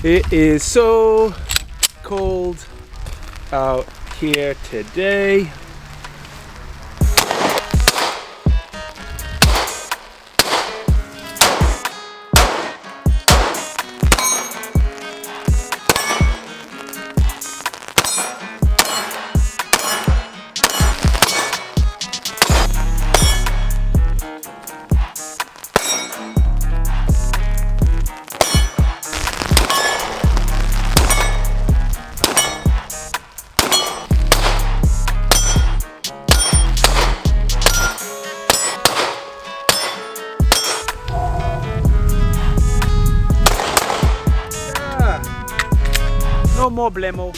It is so cold out here today. No more blemo.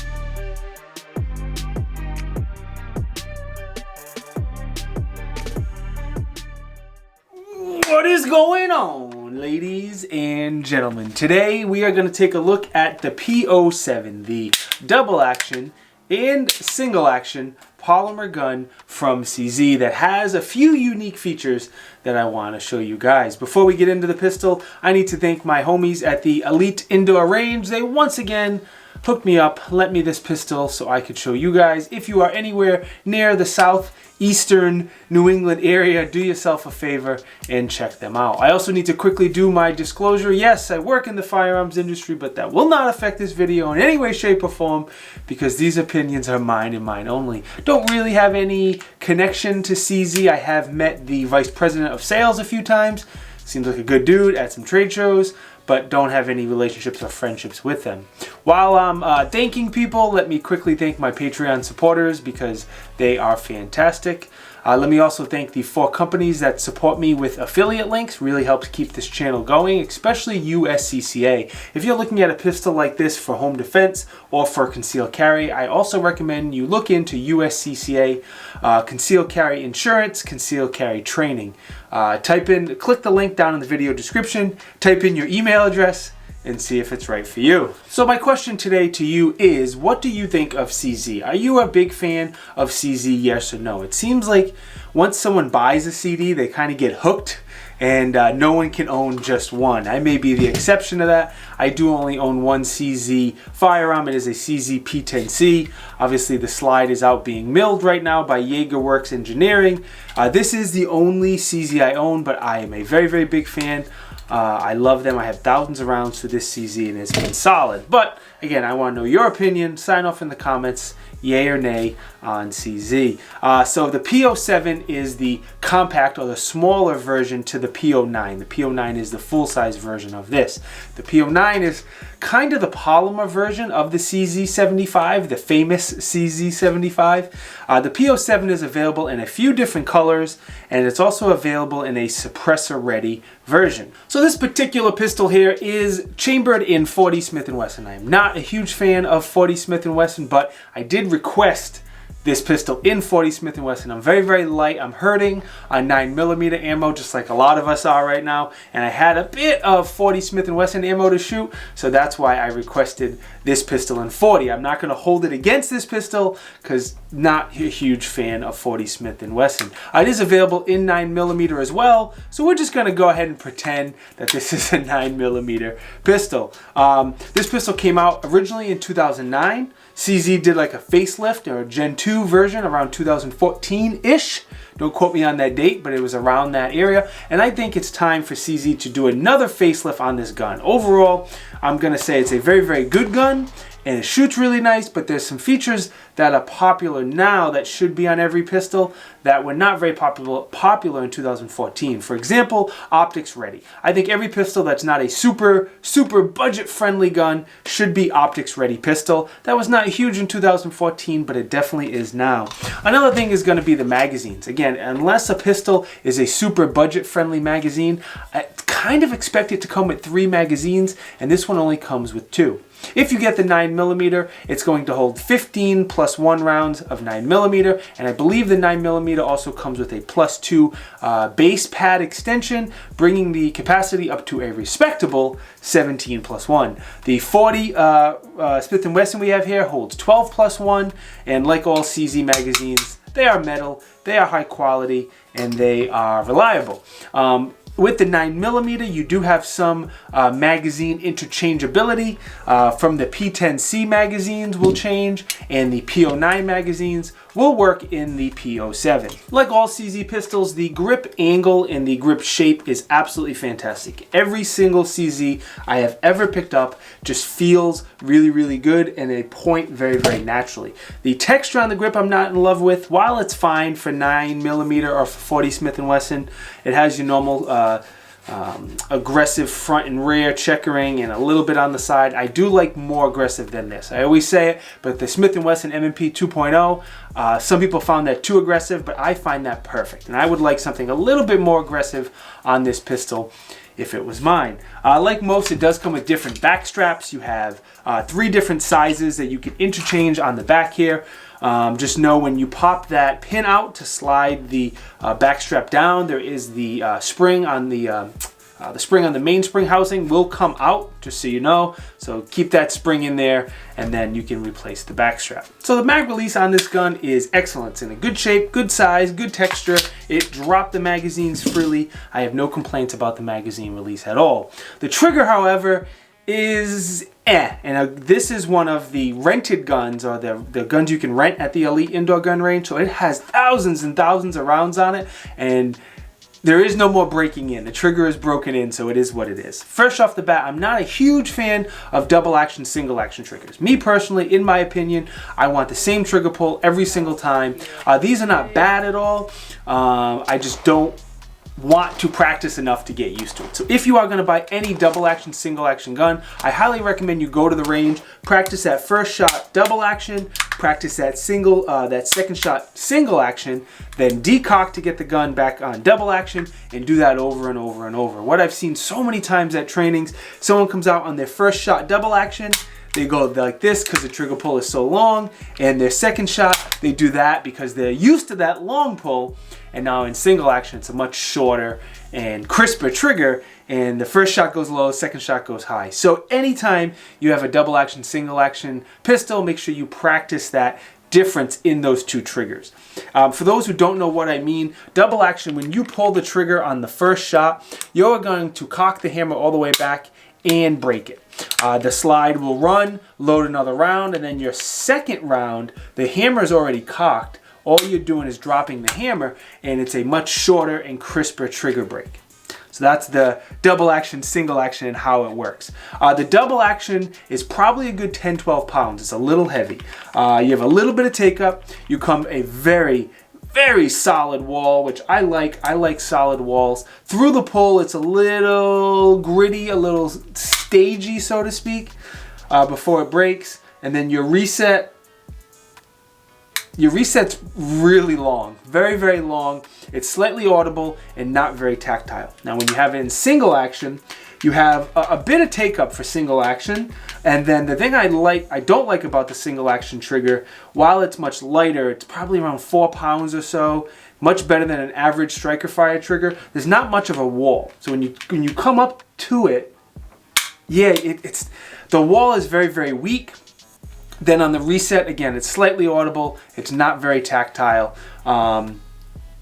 What is going on, ladies and gentlemen? Today we are going to take a look at the P07, the double action and single action polymer gun from CZ that has a few unique features that I want to show you guys. Before we get into the pistol, I need to thank my homies at the Elite Indoor Range. They once again hooked me up, lent me this pistol so I could show you guys. If you are anywhere near the southeastern New England area, do yourself a favor and check them out. I also need to quickly do my disclosure. Yes, I work in the firearms industry, but that will not affect this video in any way, shape, or form because these opinions are mine and mine only. Don't really have any connection to CZ. I have met the vice president of sales a few times. Seems like a good dude at some trade shows, but don't have any relationships or friendships with them. While I'm thanking people, let me quickly thank my Patreon supporters because they are fantastic. Let me also thank the 4 companies that support me with affiliate links. Really helps keep this channel going, especially USCCA. If you're looking at a pistol like this for home defense or for concealed carry, I also recommend you look into USCCA concealed carry insurance, concealed carry training. Click the link down in the video description, type in your email address, and see if it's right for you. So my question today to you is, what do you think of CZ? Are you a big fan of CZ, yes or no? It seems like once someone buys a CD, they kind of get hooked and no one can own just one. I may be the exception to that. I do only own one CZ firearm. It is a CZ P10C. Obviously the slide is out being milled right now by Jaegerworks Engineering. This is the only CZ I own, but I am a very, very big fan. I love them. I have thousands of rounds for this CZ and it's been solid. But again, I want to know your opinion. Sign off in the comments, yay or nay on CZ. So the P07 is the compact or the smaller version to the P09. The P09 is the full-size version of this. The P09 is kind of the polymer version of the CZ75, the famous CZ75. The P07 is available in a few different colors, and it's also available in a suppressor-ready version. So this particular pistol here is chambered in 40 Smith & Wesson. I am not a huge fan of 40 Smith & Wesson, but I did request this pistol in 40 Smith & Wesson. I'm very, very light. I'm hurting on 9mm ammo, just like a lot of us are right now. And I had a bit of 40 Smith & Wesson ammo to shoot, so that's why I requested this pistol in 40. I'm not going to hold it against this pistol because not a huge fan of 40 Smith & Wesson. It is available in 9mm as well, so we're just going to go ahead and pretend that this is a 9mm pistol. This pistol came out originally in 2009. CZ did like a facelift or a Gen 2 version around 2014-ish. Don't quote me on that date, but it was around that area. And I think it's time for CZ to do another facelift on this gun. Overall, I'm going to say it's a very, very good gun. And it shoots really nice, but there's some features that are popular now that should be on every pistol that were not very popular in 2014. For example, optics ready. I think every pistol that's not a super budget-friendly gun should be optics ready pistol. That was not huge in 2014, but it definitely is now. Another thing is going to be the magazines. Again, unless a pistol is a super budget-friendly magazine, I kind of expect it to come with 3 magazines, and this one only comes with 2. If you get the 9mm, it's going to hold 15 + 1 rounds of 9mm, and I believe the 9mm also comes with a +2 base pad extension, bringing the capacity up to a respectable 17 + 1. The 40 Smith & Wesson we have here holds 12 + 1, and like all CZ magazines, they are metal, they are high quality, and they are reliable. With the 9mm, you do have some magazine interchangeability. From the P10C magazines will change, and the P09 magazines will work in the P07. Like all CZ pistols, the grip angle and the grip shape is absolutely fantastic. Every single CZ I have ever picked up just feels really, really good, and they point very, very naturally. The texture on the grip I'm not in love with. While it's fine for 9mm or for 40 Smith & Wesson, it has your normal aggressive front and rear checkering and a little bit on the side. I do like more aggressive than this. I always say it, but the Smith & Wesson M&P 2.0, some people found that too aggressive, but I find that perfect. And I would like something a little bit more aggressive on this pistol if it was mine. Like most, it does come with different back straps. You have 3 different sizes that you can interchange on the back here. Just know when you pop that pin out to slide the back strap down, there is the spring on the main spring housing will come out, just so you know. So keep that spring in there, and then you can replace the back strap. So the mag release on this gun is excellent. It's in a good shape, good size, good texture. It dropped the magazines freely. I have no complaints about the magazine release at all. The trigger, however, is and this is one of the rented guns, or the guns you can rent at the Elite Indoor Gun Range. So it has thousands and thousands of rounds on it, and there is no more breaking in. The trigger is broken in, so it is what it is. First off the bat, I'm not a huge fan of double action, single action triggers. Me personally, in my opinion, I want the same trigger pull every single time. These are not bad at all. I just don't want to practice enough to get used to it. So if you are going to buy any double action, single action gun, I highly recommend you go to the range, practice that first shot double action, practice that second shot single action, then decock to get the gun back on double action, and do that over and over and over. What I've seen so many times at trainings, someone comes out on their first shot double action, they go like this because the trigger pull is so long, and their second shot, they do that because they're used to that long pull, and now in single action, it's a much shorter and crisper trigger, and the first shot goes low, second shot goes high. So anytime you have a double action, single action pistol, make sure you practice that difference in those two triggers. For those who don't know what I mean, double action, when you pull the trigger on the first shot, you're going to cock the hammer all the way back and break it. The slide will run, load another round, and then your second round, the hammer is already cocked. All you're doing is dropping the hammer, and it's a much shorter and crisper trigger break. So that's the double action, single action, and how it works. The double action is probably a good 10-12 pounds. It's a little heavy. You have a little bit of take up. You come a very, very solid wall, which I like. I like solid walls. Through the pull, it's a little gritty, a little stagey, so to speak, before it breaks. And then your reset's really long, very, very long. It's slightly audible and not very tactile. Now, when you have it in single action, you have a bit of take up for single action. And then the thing I don't like about the single action trigger, while it's much lighter, it's probably around 4 pounds or so, much better than an average striker fire trigger. There's not much of a wall. So when you come up to it, yeah, the wall is very, very weak. Then on the reset, again, it's slightly audible. It's not very tactile.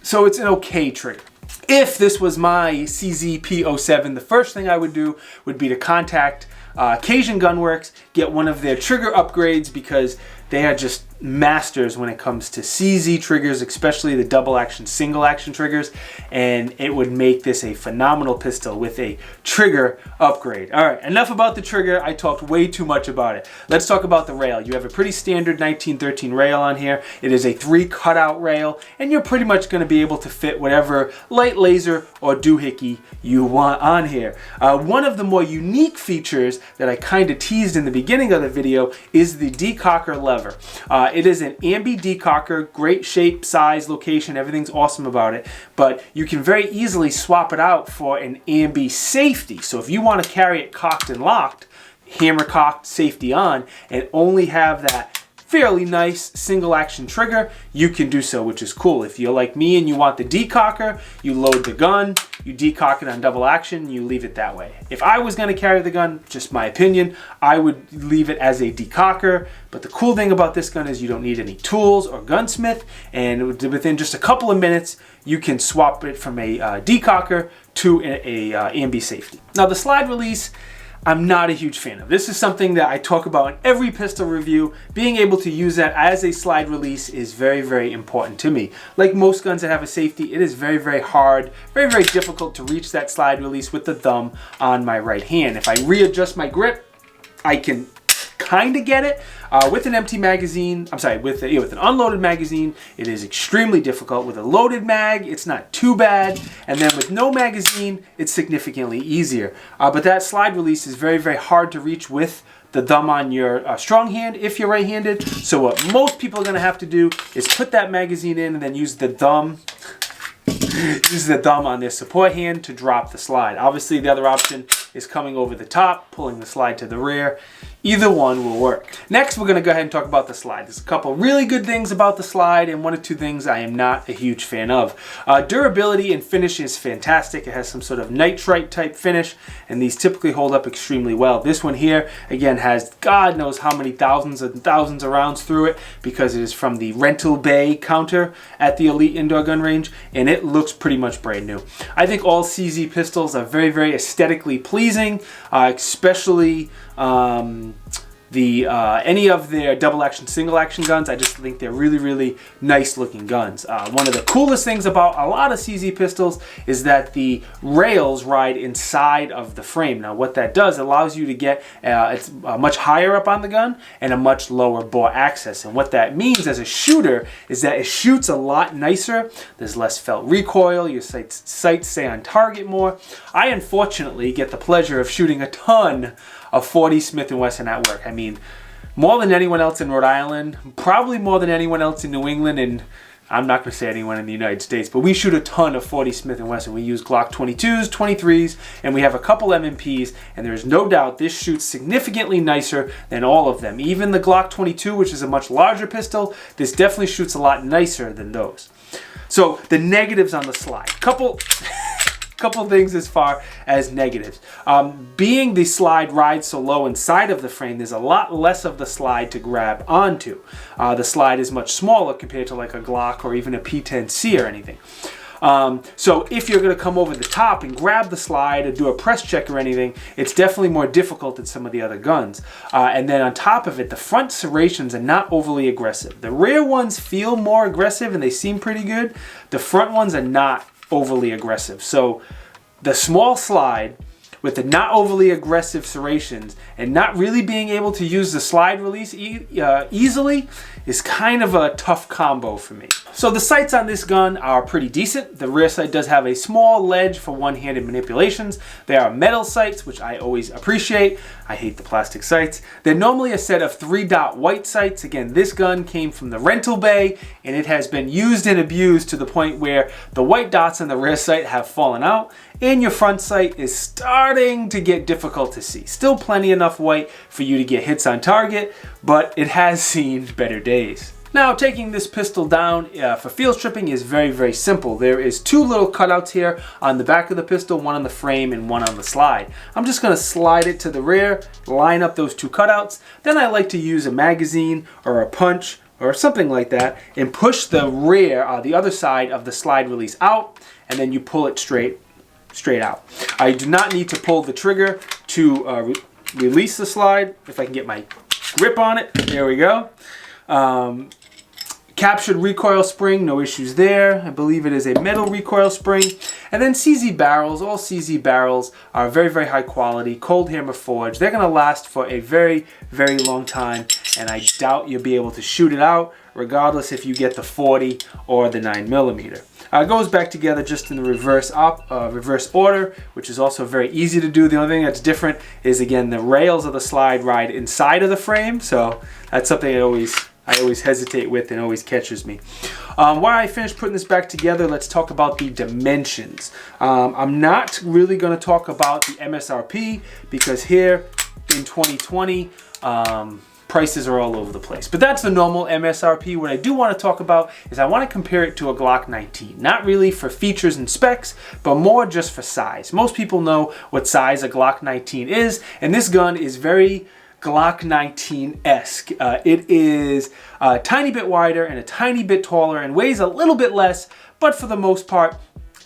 So it's an okay trigger. If this was my CZ P07, the first thing I would do would be to contact Cajun Gunworks, get one of their trigger upgrades, because they are just masters when it comes to CZ triggers, especially the double action, single action triggers, and it would make this a phenomenal pistol with a trigger upgrade. All right, enough about the trigger. I talked way too much about it. Let's talk about the rail. You have a pretty standard 1913 rail on here. It is a 3 cutout rail, and you're pretty much going to be able to fit whatever light laser or doohickey you want on here. One of the more unique features that I kind of teased in the beginning of the video is the decocker lever. It is an ambi decocker, great shape, size, location, everything's awesome about it, but you can very easily swap it out for an ambi safety. So if you want to carry it cocked and locked, hammer cocked, safety on, and only have that fairly nice single action trigger, you can do so, which is cool. If you're like me and you want the decocker, you load the gun, you decock it on double action, you leave it that way. If I was going to carry the gun, just my opinion, I would leave it as a decocker. But the cool thing about this gun is you don't need any tools or gunsmith, and within just a couple of minutes, you can swap it from a decocker to a ambi safety. Now the slide release, I'm not a huge fan of. This is something that I talk about in every pistol review. Being able to use that as a slide release is very, very important to me. Like most guns that have a safety, it is very, very hard, very, very difficult to reach that slide release with the thumb on my right hand. If I readjust my grip, I can kind of get it. With an empty magazine, I'm sorry, with an unloaded magazine, it is extremely difficult. With a loaded mag, it's not too bad. And then with no magazine, it's significantly easier. But that slide release is very, very hard to reach with the thumb on your strong hand if you're right-handed. So what most people are going to have to do is put that magazine in and then use the thumb on their support hand to drop the slide. Obviously, the other option is coming over the top, pulling the slide to the rear. Either one will work. Next, we're going to go ahead and talk about the slide. There's a couple really good things about the slide and one or two things I am not a huge fan of. Durability and finish is fantastic. It has some sort of nitrite type finish, and these typically hold up extremely well. This one here, again, has God knows how many thousands and thousands of rounds through it because it is from the rental bay counter at the Elite Indoor Gun Range, and it looks pretty much brand new. I think all CZ pistols are very, very aesthetically pleasing, especially any of their double action, single action guns. I just think they're really, really nice looking guns. One of the coolest things about a lot of CZ pistols is that the rails ride inside of the frame. Now what that does, allows you to get it's much higher up on the gun and a much lower bore access. And what that means as a shooter is that it shoots a lot nicer. There's less felt recoil. Your sights stay on target more. I unfortunately get the pleasure of shooting a ton of 40 Smith & Wesson at work. I mean, more than anyone else in Rhode Island, probably more than anyone else in New England, and I'm not going to say anyone in the United States, but we shoot a ton of 40 Smith & Wesson. We use Glock 22s, 23s, and we have a couple M&Ps, and there's no doubt this shoots significantly nicer than all of them. Even the Glock 22, which is a much larger pistol, this definitely shoots a lot nicer than those. So the negatives on the slide. Couple things as far as negatives. Being the slide rides so low inside of the frame, there's a lot less of the slide to grab onto. The slide is much smaller compared to like a Glock or even a P10C or anything. So if you're going to come over the top and grab the slide or do a press check or anything, it's definitely more difficult than some of the other guns. And then on top of it, the front serrations are not overly aggressive. The rear ones feel more aggressive and they seem pretty good. The front ones are not overly aggressive. So the small slide with the not overly aggressive serrations and not really being able to use the slide release easily is kind of a tough combo for me. So the sights on this gun are pretty decent. The rear sight does have a small ledge for one-handed manipulations. They are metal sights, which I always appreciate. I hate the plastic sights. They're normally a set of 3-dot white sights. Again, this gun came from the rental bay and it has been used and abused to the point where the white dots on the rear sight have fallen out and your front sight is starting to get difficult to see. Still plenty enough white for you to get hits on target, but it has seen better days. Now, taking this pistol down for field stripping is very, very simple. There is two little cutouts here on the back of the pistol, one on the frame and one on the slide. I'm just going to slide it to the rear, line up those two cutouts. Then I like to use a magazine or a punch or something like that and push the rear, the other side of the slide release out, and then you pull it straight out. I do not need to pull the trigger to release the slide. If I can get my grip on it, there we go. Captured recoil spring, no issues there. I believe it is a metal recoil spring. And then CZ barrels, all CZ barrels are very, very high quality, cold hammer forged. They're gonna last for a very, very long time, and I doubt you'll be able to shoot it out, regardless if you get the 40 or the 9mm. It goes back together just in the reverse order, which is also very easy to do. The only thing that's different is, again, the rails of the slide ride inside of the frame, so that's something I always hesitate with and always catches me. While I finish putting this back together, let's talk about the dimensions. I'm not really going to talk about the MSRP because here in 2020, prices are all over the place. But that's the normal MSRP. What I do want to talk about is I want to compare it to a Glock 19. Not really for features and specs, but more just for size. Most people know what size a Glock 19 is, and this gun is very Glock 19-esque. It is a tiny bit wider and a tiny bit taller and weighs a little bit less, but for the most part,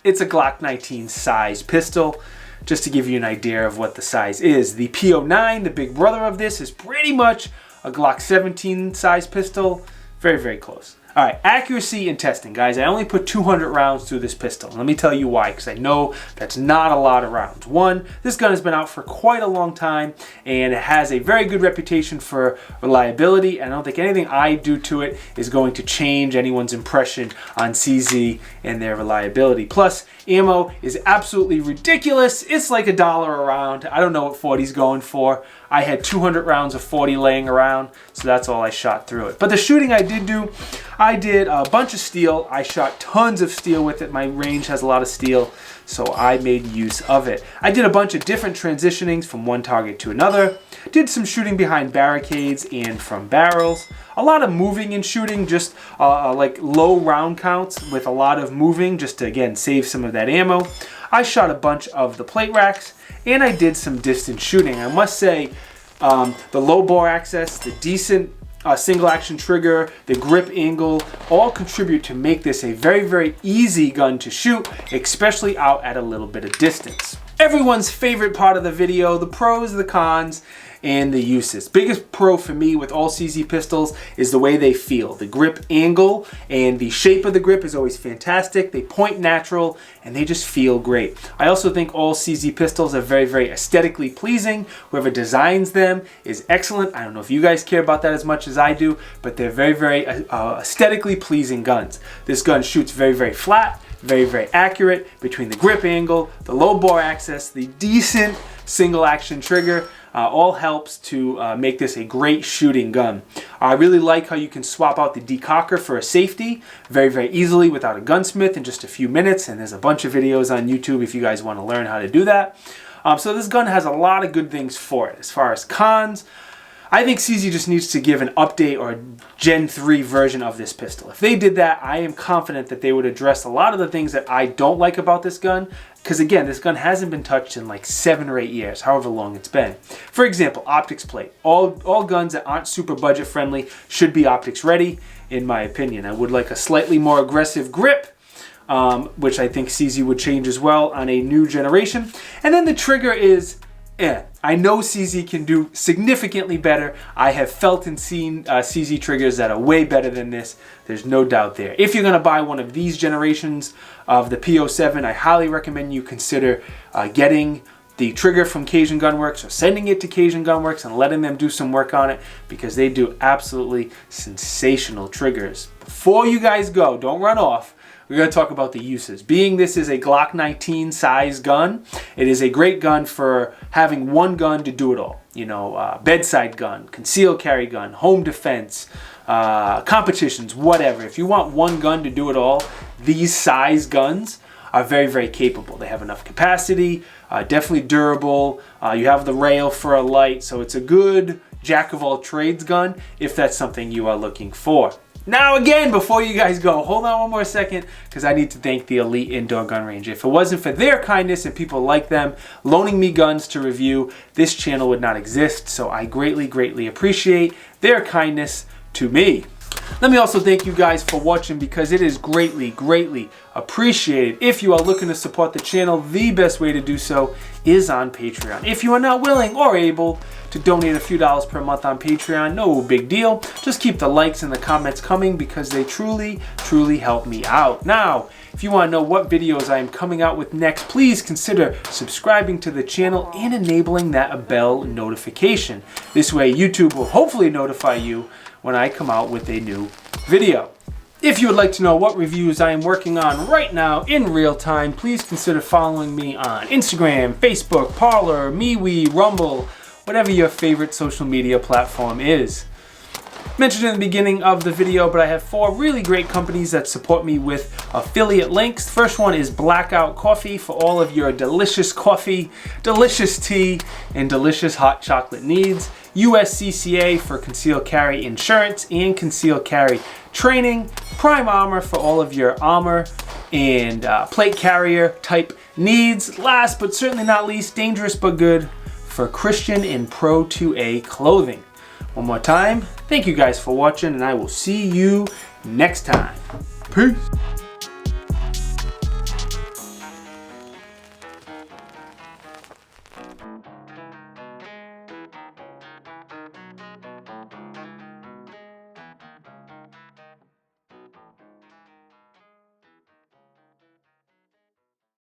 it's a Glock 19 size pistol. Just to give you an idea of what the size is. The P09, the big brother of this, is pretty much a Glock 17 size pistol. Very, very close. All right, accuracy and testing, guys. I only put 200 rounds through this pistol. Let me tell you why, because I know that's not a lot of rounds. One, this gun has been out for quite a long time, and it has a very good reputation for reliability. I don't think anything I do to it is going to change anyone's impression on CZ and their reliability. Plus, ammo is absolutely ridiculous. It's like $1 a round. I don't know what 40's going for. I had 200 rounds of 40 laying around, so that's all I shot through it. But the shooting I did do, I did a bunch of steel. I shot tons of steel with it. My range has a lot of steel, so I made use of it. I did a bunch of different transitionings from one target to another. Did some shooting behind barricades and from barrels. A lot of moving and shooting, just like low round counts with a lot of moving, just to, again, save some of that ammo. I shot a bunch of the plate racks, and I did some distance shooting. I must say, the low bore access, the decent single action trigger, the grip angle, all contribute to make this a very, very easy gun to shoot, especially out at a little bit of distance. Everyone's favorite part of the video, the pros, the cons, and the uses. Biggest pro for me with all CZ pistols is the way they feel. The grip angle and the shape of the grip is always fantastic. They point natural and they just feel great. I also think all CZ pistols are very, very aesthetically pleasing. Whoever designs them is excellent. I don't know if you guys care about that as much as I do, but they're very, very aesthetically pleasing guns. This gun shoots very, very flat, very, very accurate between the grip angle, the low bore access, the decent single action trigger. All helps to make this a great shooting gun. I really like how you can swap out the decocker for a safety very, very easily without a gunsmith in just a few minutes, and there's a bunch of videos on YouTube if you guys want to learn how to do that. So this gun has a lot of good things for it. As far as cons, I think CZ just needs to give an update or a Gen 3 version of this pistol. If they did that, I am confident that they would address a lot of the things that I don't like about this gun. Because again, this gun hasn't been touched in like 7 or 8 years, however long it's been. For example, optics plate. All guns that aren't super budget friendly should be optics ready, in my opinion. I would like a slightly more aggressive grip, which I think CZ would change as well on a new generation. And then the trigger is I know CZ can do significantly better. I have felt and seen CZ triggers that are way better than this. There's no doubt there. If you're going to buy one of these generations of the P07, I highly recommend you consider getting the trigger from Cajun Gunworks or sending it to Cajun Gunworks and letting them do some work on it, because they do absolutely sensational triggers. Before you guys go, don't run off. We're going to talk about the uses. Being this is a Glock 19 size gun, it is a great gun for having one gun to do it all. You know, bedside gun, concealed carry gun, home defense, competitions, whatever. If you want one gun to do it all, these size guns are very, very capable. They have enough capacity, definitely durable. You have the rail for a light, so it's a good jack of all trades gun if that's something you are looking for. Now again, before you guys go, hold on one more second, because I need to thank the Elite Indoor Gun Range. If it wasn't for their kindness and people like them loaning me guns to review, this channel would not exist. So I greatly, greatly appreciate their kindness to me. Let me also thank you guys for watching, because it is greatly, greatly appreciated. If you are looking to support the channel, the best way to do so is on Patreon. If you are not willing or able to donate a few dollars per month on Patreon, no big deal. Just keep the likes and the comments coming, because they truly, truly help me out. Now, if you want to know what videos I am coming out with next, please consider subscribing to the channel and enabling that bell notification. This way, YouTube will hopefully notify you when I come out with a new video. If you would like to know what reviews I am working on right now in real time, please consider following me on Instagram, Facebook, Parler, MeWe, Rumble, whatever your favorite social media platform is. mentioned in the beginning of the video, but I have 4 really great companies that support me with affiliate links. The first one is Blackout Coffee for all of your delicious coffee, delicious tea, and delicious hot chocolate needs. USCCA for concealed carry insurance and concealed carry training. Prime Armor for all of your armor and plate carrier type needs. Last but certainly not least, Dangerous But Good for Christian and Pro 2A clothing. One more time, thank you guys for watching, and I will see you next time. Peace.